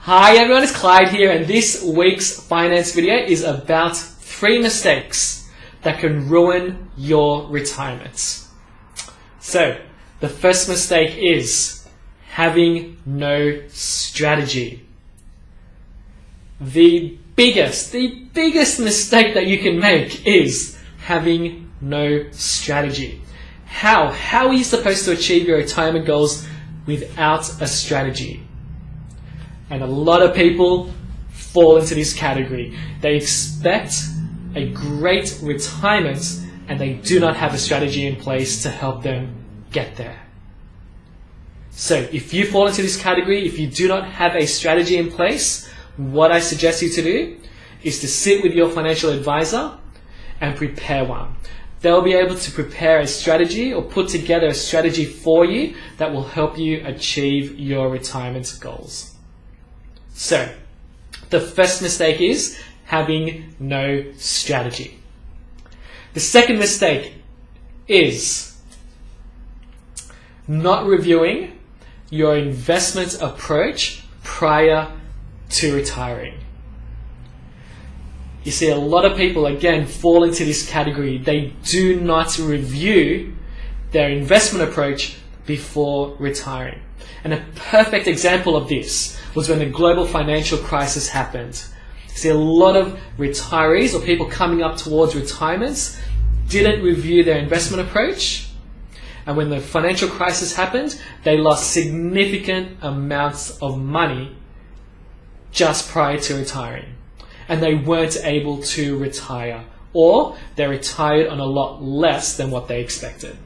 Hi everyone, it's Clyde here, and this week's finance video is about 3 mistakes that can ruin your retirement. So, the first mistake is having no strategy. The biggest mistake that you can make is having no strategy. How are you supposed to achieve your retirement goals without a strategy? And a lot of people fall into this category. They expect a great retirement and they do not have a strategy in place to help them get there. So if you fall into this category, if you do not have a strategy in place, what I suggest you to do is to sit with your financial advisor and prepare one. They'll be able to prepare a strategy or put together a strategy for you that will help you achieve your retirement goals. So, the first mistake is having no strategy. The second mistake is not reviewing your investment approach prior to retiring. You see, a lot of people, again, fall into this category. They do not review their investment approach before retiring. And a perfect example of this was when the global financial crisis happened. See, a lot of retirees or people coming up towards retirements didn't review their investment approach. And when the financial crisis happened, they lost significant amounts of money just prior to retiring. And they weren't able to retire, or they retired on a lot less than what they expected.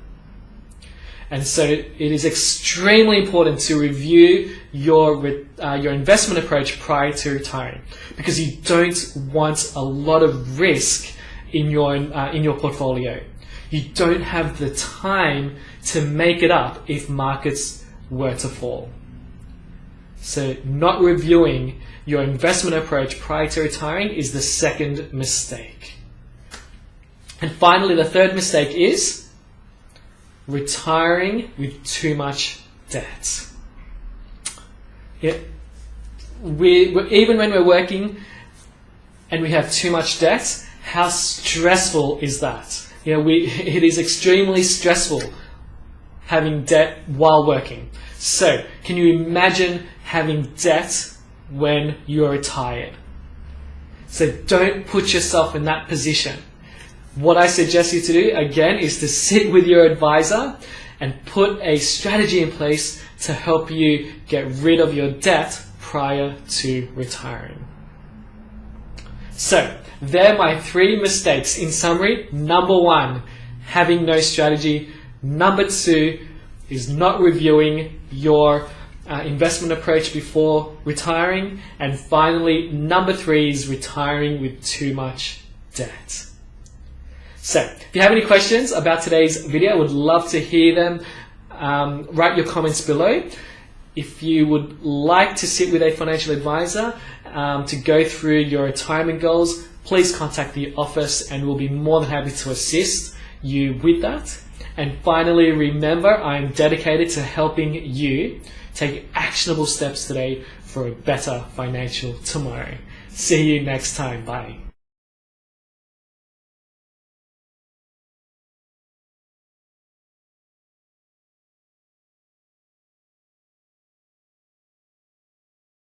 And so it is extremely important to review your investment approach prior to retiring, because you don't want a lot of risk in your portfolio. You don't have the time to make it up if markets were to fall. So not reviewing your investment approach prior to retiring is the second mistake. And finally, the third mistake is retiring with too much debt. Yeah, even when we're working and we have too much debt, how stressful is that? It is extremely stressful having debt while working. So, can you imagine having debt when you're retired? So don't put yourself in that position. What I suggest you to do, again, is to sit with your advisor and put a strategy in place to help you get rid of your debt prior to retiring. So, they're my 3 mistakes. In summary, number 1, having no strategy. Number 2 is not reviewing your investment approach before retiring. And finally, number 3 is retiring with too much debt. So, if you have any questions about today's video, I would love to hear them. Write your comments below. If you would like to sit with a financial advisor to go through your retirement goals, please contact the office and we'll be more than happy to assist you with that. And finally, remember, I'm dedicated to helping you take actionable steps today for a better financial tomorrow. See you next time. Bye.